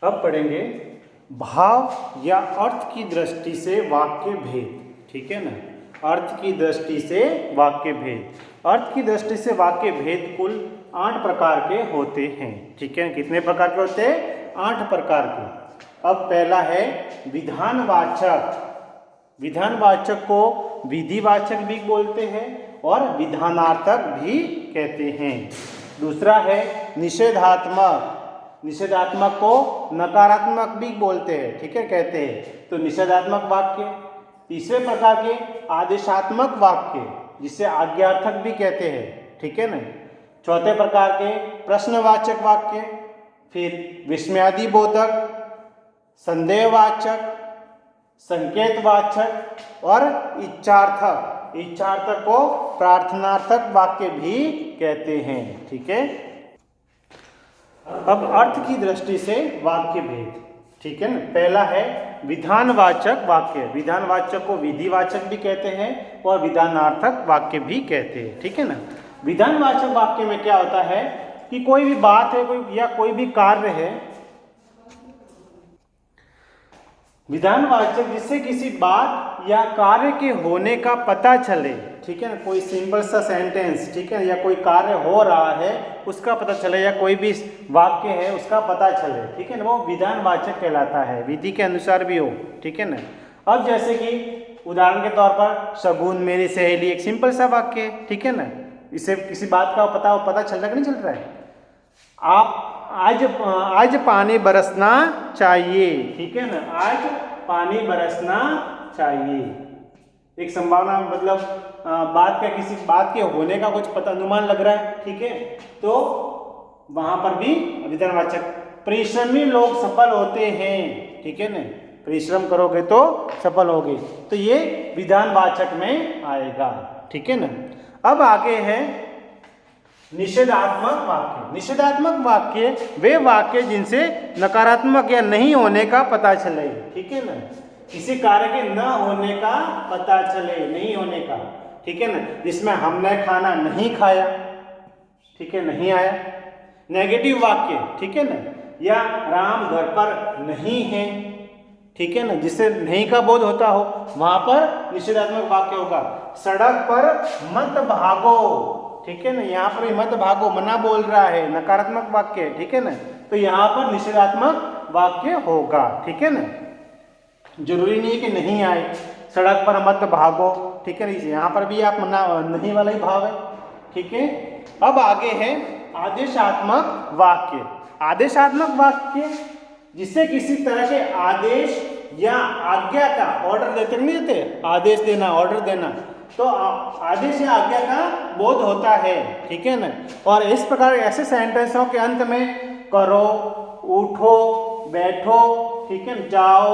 अब पढ़ेंगे भाव या अर्थ की दृष्टि से वाक्य भेद। ठीक है ना, अर्थ की दृष्टि से वाक्य भेद। अर्थ की दृष्टि से वाक्य भेद कुल 8 प्रकार के होते हैं। ठीक है, कितने प्रकार के होते हैं? 8 प्रकार के। अब पहला है विधानवाचक। विधानवाचक को विधिवाचक भी बोलते हैं और विधानार्थक भी कहते हैं। दूसरा है निषेधात्मक। निषेधात्मक को नकारात्मक भी बोलते हैं। ठीक है, कहते हैं तो निषेधात्मक वाक्य। तीसरे प्रकार के आदेशात्मक वाक्य, जिसे आज्ञार्थक भी कहते हैं। ठीक है ना। चौथे प्रकार के प्रश्नवाचक वाक्य, फिर विस्मयादिबोधक, संदेहवाचक, संकेतवाचक और इच्छार्थक। इच्छार्थक को प्रार्थनार्थक वाक्य भी कहते हैं। ठीक है। अब अर्थ की दृष्टि से वाक्य भेद। ठीक है ना। पहला है विधानवाचक वाक्य। विधानवाचक को विधिवाचक भी कहते हैं और विधानार्थक वाक्य भी कहते हैं। ठीक है ना। विधानवाचक वाक्य में क्या होता है कि कोई भी बात है कोई भी कार्य है, विधानवाचक जिससे किसी बात या कार्य के होने का पता चले। ठीक है ना, कोई सिंपल सा सेंटेंस, ठीक है, या कोई कार्य हो रहा है उसका पता चले, या कोई भी वाक्य है उसका पता चले। ठीक है ना, वो विधानवाचक कहलाता है, विधि के अनुसार भी हो। ठीक है ना। अब जैसे कि उदाहरण के तौर पर शगुन मेरी सहेली, एक सिंपल सा वाक्य है। ठीक है ना, इससे किसी बात का पता चल रहा है कि नहीं चल रहा है? आज पानी बरसना चाहिए। ठीक है ना, आज पानी बरसना चाहिए। एक संभावना, मतलब किसी बात के होने का कुछ पता अनुमान लग रहा है। ठीक है, तो वहां पर भी विधानवाचक। परिश्रमी लोग सफल होते हैं। ठीक है ना, परिश्रम करोगे तो सफल होगे, तो ये विधानवाचक में आएगा। ठीक है ना। अब आगे है निषेधात्मक वाक्य। निषेधात्मक वाक्य वे वाक्य जिनसे नकारात्मक या नहीं होने का पता चले। ठीक है ना, किसी कार्य के न होने का पता चले, नहीं होने का। ठीक है ना, जिसमें हमने खाना नहीं खाया, ठीक है, नहीं आया। नेगेटिव वाक्य, ठीक है ना, या राम घर पर नहीं है, ठीक है ना, जिससे नहीं का बोध होता हो, वहां पर निषेधात्मक वाक्य होगा। सड़क पर मत भागो, ठीक है ना, यहाँ पर मत भागो मना बोल रहा है, नकारात्मक वाक्य है। ठीक है ना, तो यहाँ पर निषेधात्मक वाक्य होगा। ठीक है ना, जरूरी नहीं है कि नहीं आए, सड़क पर मत भागो। ठीक है, यहाँ पर भी आप मना नहीं वाला ही भाव है। ठीक है। अब आगे है आदेशात्मक वाक्य। आदेशात्मक वाक्य जिससे किसी तरह के आदेश या आज्ञा का, ऑर्डर देते नहीं देते, आदेश देना, ऑर्डर देना, तो आदेश या आज्ञा का बोध होता है। ठीक है ना। और इस प्रकार ऐसे सेंटेंसों के अंत में करो, उठो, बैठो, ठीक है, जाओ,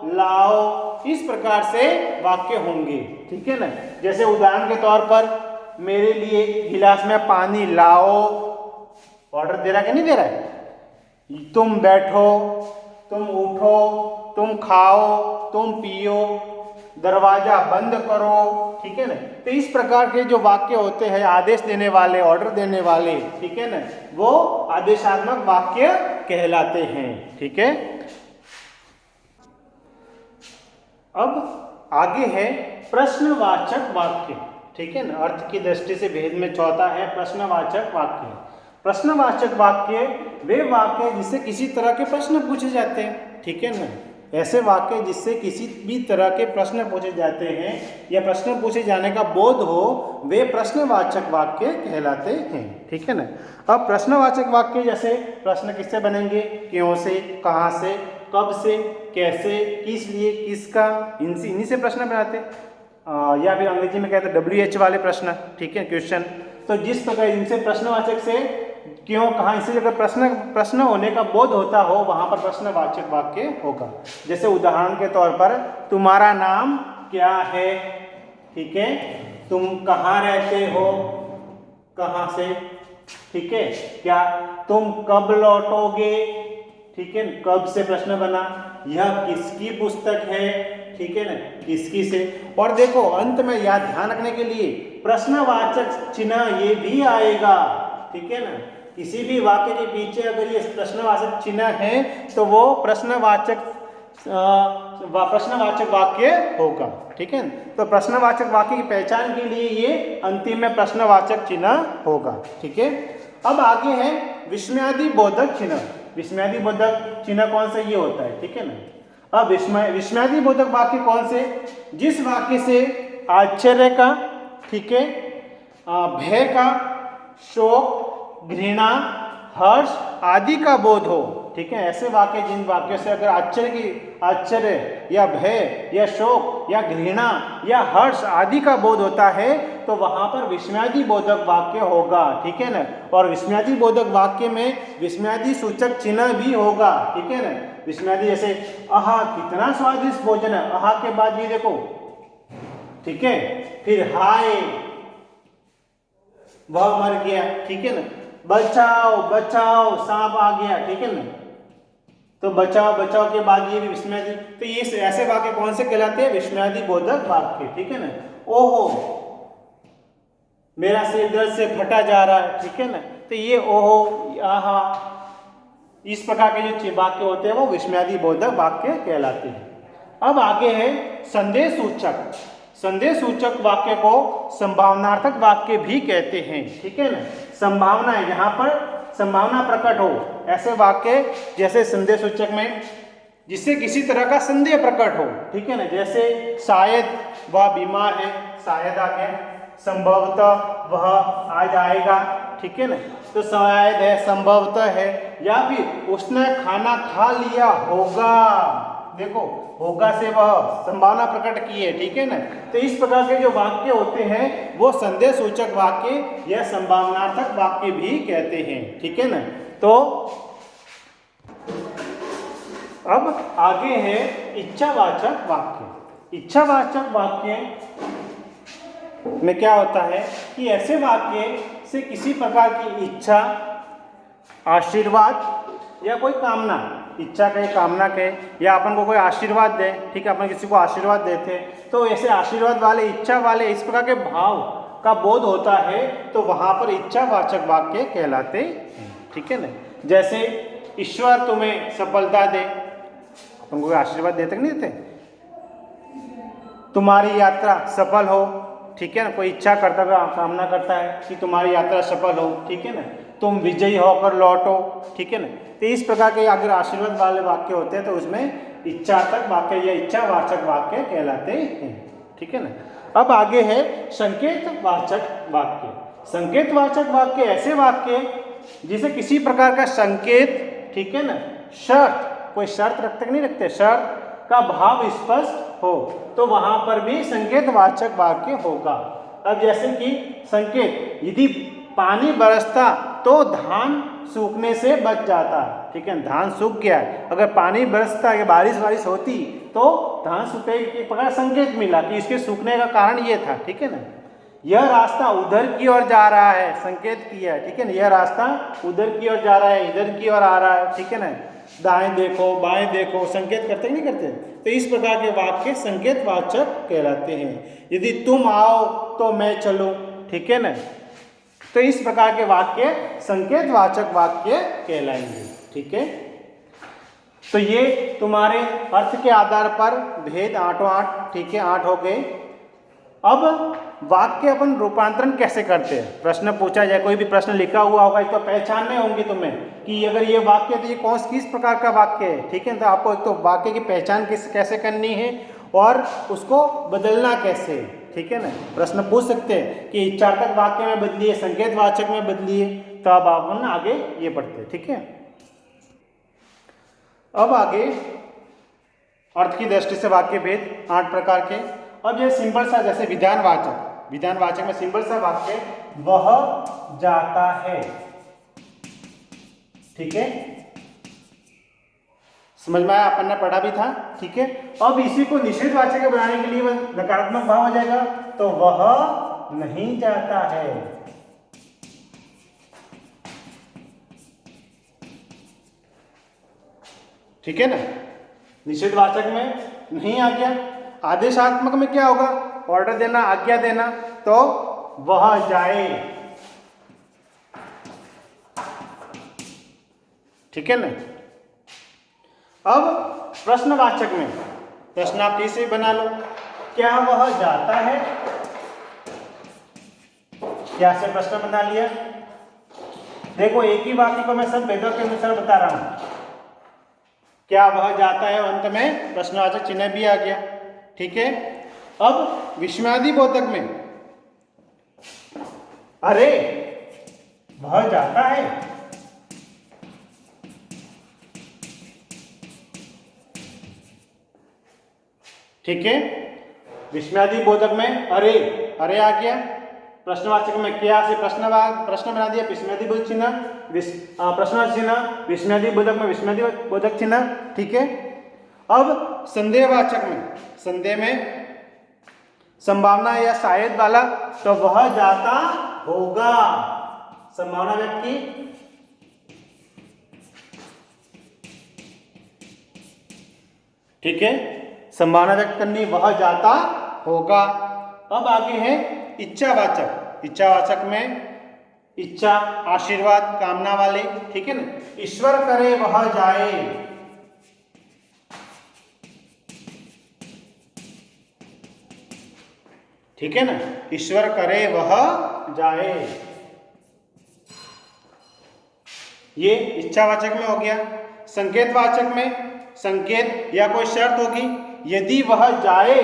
लाओ, इस प्रकार से वाक्य होंगे। ठीक है ना। जैसे उदाहरण के तौर पर मेरे लिए गिलास में पानी लाओ, ऑर्डर दे रहा है कि नहीं दे रहा है? तुम बैठो, तुम उठो, तुम खाओ, तुम पियो, दरवाजा बंद करो। ठीक है ना। तो इस प्रकार के जो वाक्य होते हैं आदेश देने वाले, ऑर्डर देने वाले, ठीक है ना, वो आदेशात्मक वाक्य कहलाते हैं। ठीक है। अब आगे है प्रश्नवाचक वाक्य। ठीक है ना, अर्थ की दृष्टि से भेद में चौथा है प्रश्नवाचक वाक्य। प्रश्नवाचक वाक्य वे वाक्य जिससे किसी तरह के प्रश्न पूछे जाते हैं। ठीक है ना, ऐसे वाक्य जिससे किसी भी तरह के प्रश्न पूछे जाते हैं या प्रश्न पूछे जाने का बोध हो, वे प्रश्नवाचक वाक्य कहलाते हैं। ठीक है ना। अब प्रश्नवाचक वाक्य जैसे प्रश्न किससे बनेंगे? क्यों से, कहाँ से, कब से, कैसे, किस लिए, किसका, इन्हीं से प्रश्न बनाते, या फिर अंग्रेजी में कहते हैं WH वाले प्रश्न। ठीक है, क्वेश्चन। तो जिस प्रकार इनसे प्रश्नवाचक से क्यों, कहाँ, इससे अगर प्रश्न होने का बोध होता हो, वहां पर प्रश्नवाचक वाक्य होगा। जैसे उदाहरण के तौर पर तुम्हारा नाम क्या है, ठीक है, तुम कहाँ रहते हो, कहाँ से, ठीक है, क्या, तुम कब लौटोगे, ठीक है, कब से प्रश्न बना, यह किसकी पुस्तक है, ठीक है ना, किसकी से। और देखो अंत में याद ध्यान रखने के लिए प्रश्नवाचक चिन्ह ये भी आएगा। ठीक है ना, किसी भी वाक्य के पीछे अगर ये प्रश्नवाचक चिन्ह है तो वो प्रश्नवाचक वाक्य होगा। ठीक है, तो प्रश्नवाचक वाक्य की पहचान के लिए ये अंतिम में प्रश्नवाचक चिन्ह होगा। ठीक है, अब आगे है विस्मयादि बोधक चिन्ह। विस्मयादि बोधक चिन्ह कौन सा, ये होता है। ठीक है ना। अब विस्मयादि बोधक वाक्य कौन से, जिस वाक्य से आश्चर्य का, ठीक है, भय का, शोक, घृणा, हर्ष आदि का बोध हो। ठीक है, ऐसे वाक्य, जिन वाक्यों से अगर आश्चर्य या भय या शोक या घृणा या हर्ष आदि का बोध होता है तो वहां पर विस्मयादि बोधक वाक्य होगा। ठीक है ना। और विस्मयादि बोधक वाक्य में विस्मयादि सूचक चिन्ह भी होगा। ठीक है ना। विस्मयादि जैसे आहा कितना स्वादिष्ट भोजन है, आहा के बाद ये देखो, ठीक है, फिर हाय वह मर गया। ठीक है ना। बचाओ बचाओ सांप आ गया। ठीक है ना। तो बचाओ बचाओ के बाद ये भी विस्मयादि, तो ये ऐसे वाक्य कौन से कहलाते हैं, विस्मयादि बोधक वाक्य। ठीक है ना। ओहो मेरा सिर दर्द से फटा जा रहा है। ठीक है ना। तो ये ओहो, आहा, इस प्रकार के जो वाक्य होते हैं वो विस्मयादि बोधक वाक्य कहलाते हैं। अब आगे है संदेश सूचक। संदेश सूचक वाक्य को संभावनार्थक वाक्य भी कहते हैं। ठीक है ना। संभावना है, जहां पर संभावना प्रकट हो, ऐसे वाक्य जैसे संदेश सूचक में जिससे किसी तरह का संदेह प्रकट हो। ठीक है ना। जैसे शायद वह बीमार है, शायद आ गया, संभवतः वह आज आएगा। ठीक है ना। तो शायद है, संभवतः है, या फिर उसने खाना खा लिया होगा। देखो होगा से वह संभावना प्रकट की है। ठीक है ना। तो इस प्रकार के जो वाक्य होते हैं वो संदेश सूचक वाक्य या संभावनार्थक वाक्य भी कहते हैं। ठीक है ना। तो अब आगे है इच्छावाचक वाक्य। इच्छावाचक वाक्य में क्या होता है कि ऐसे वाक्य से किसी प्रकार की इच्छा, आशीर्वाद या कोई कामना, इच्छा कहे, कामना कहे, या अपन को कोई आशीर्वाद दे। ठीक है, अपन किसी को आशीर्वाद देते हैं तो ऐसे आशीर्वाद वाले, इच्छा वाले, इस प्रकार के भाव का बोध होता है तो वहां पर इच्छावाचक वाक्य कहलाते हैं। ठीक है ना। जैसे ईश्वर तुम्हें सफलता दे, अपन को आशीर्वाद देते नहीं देते, तुम्हारी यात्रा सफल हो। ठीक है ना। कोई इच्छा करता है, कामना करता है कि तुम्हारी यात्रा सफल हो। ठीक है ना। तुम विजयी होकर लौटो। ठीक है ना। तो इस प्रकार के अगर आशीर्वाद वाले वाक्य होते हैं तो उसमें इच्छार्थक वाक्य या इच्छावाचक वाक्य कहलाते हैं। ठीक है ना। अब आगे है संकेतवाचक वाक्य। संकेतवाचक वाक्य ऐसे वाक्य जिसे किसी प्रकार का संकेत, ठीक है ना, शर्त, कोई शर्त रखते नहीं रखते, शर्त का भाव स्पष्ट हो तो वहां पर भी संकेतवाचक वाक्य होगा। अब जैसे कि संकेत, यदि पानी बरसता तो धान सूखने से बच जाता। ठीक है, धान सूख गया, अगर पानी बरसता या बारिश होती तो धान सूखे के प्रकार संकेत मिला कि इसके सूखने का कारण ये था। ठीक है ना। यह रास्ता उधर की ओर जा रहा है, संकेत किया है। ठीक है ना। यह रास्ता उधर की ओर जा रहा है, इधर की ओर आ रहा है। ठीक है ना। दाएं देखो बाएं देखो, संकेत करते नहीं करते। तो इस प्रकार के वाक्य संकेतवाचक कहलाते हैं। यदि तुम आओ तो मैं चलूं। ठीक है ना। तो इस प्रकार के वाक्य संकेतवाचक वाक्य कहलाएंगे। ठीक है। तो ये तुम्हारे अर्थ के आधार पर भेद 8 ठीक है, 8 हो गए। अब वाक्य अपन रूपांतरण कैसे करते हैं, प्रश्न पूछा जाए, कोई भी प्रश्न लिखा हुआ होगा तो पहचानने होंगे तुम्हें कि अगर ये वाक्य तो ये किस प्रकार का वाक्य है। ठीक है। तो आपको एक तो वाक्य की पहचान कैसे करनी है और उसको बदलना कैसे है। ठीक है ना। प्रश्न पूछ सकते हैं कि इच्छार्थक वाक्य में बदलिए, संकेतवाचक में बदलिए। तो अब अपन आगे ये पढ़ते हैं। ठीक है। अब आगे अर्थ की दृष्टि से वाक्य भेद 8 प्रकार के। अब ये सिंपल सा, जैसे विधानवाचक में सिंपल सा वाक्य, वह जाता है। ठीक है, समझ में आया, अपन ने पढ़ा भी था। ठीक है। अब इसी को निषेधवाचक बनाने के लिए नकारात्मक भाव हो जाएगा, तो वह नहीं जाता है। ठीक है ना। निषेधवाचक में नहीं आ गया। आदेशात्मक में क्या होगा, ऑर्डर देना, आज्ञा देना, तो वह जाए। ठीक है ना। अब प्रश्नवाचक में प्रश्न आप कैसे बना लो, क्या वह जाता है, क्या से प्रश्न बना लिया। देखो एक ही वाक्य को मैं सब भेदों के अनुसार बता रहा हूं, क्या वह जाता है, अंत में प्रश्नवाचक चिन्ह भी आ गया, ठीक है। अब विस्मयादि बोधक में अरे वह जाता है, ठीक है। विस्मयादि बोधक में अरे अरे आ गया, प्रश्नवाचक में क्या से प्रश्न बना दिया, विस्मयादि बोधक चिन्ह, प्रश्नवाचक चिन्ह, विस्मयादि बोधक में विस्मयादि बोधक चिन्ह, ठीक है। अब संदेहवाचक में, संदेह में संभावना या शायद वाला, तो वह जाता होगा, संभावना व्यक्त की, ठीक है, संभावना व्यक्त करनी, वह जाता होगा। अब आगे है इच्छावाचक, इच्छावाचक में इच्छा, आशीर्वाद, कामना वाले, ठीक है ना। ईश्वर करे वह जाए, ठीक है ना, ईश्वर करे वह जाए, ये इच्छावाचक में हो गया। संकेतवाचक में संकेत या कोई शर्त होगी, यदि वह जाए,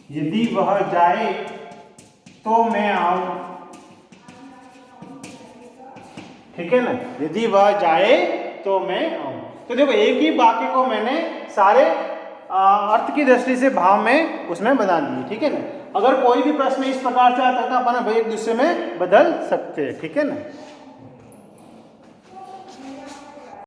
यदि वह जाए तो मैं आऊं, ठीक है ना, यदि वह जाए तो मैं आऊं। तो देखो एक ही वाक्य को मैंने सारे अर्थ की दृष्टि से भाव में उसमें बना दिए, ठीक है ना। अगर कोई भी प्रश्न इस प्रकार से आता है तो अपन भाई एक दूसरे में बदल सकते हैं, ठीक है ना।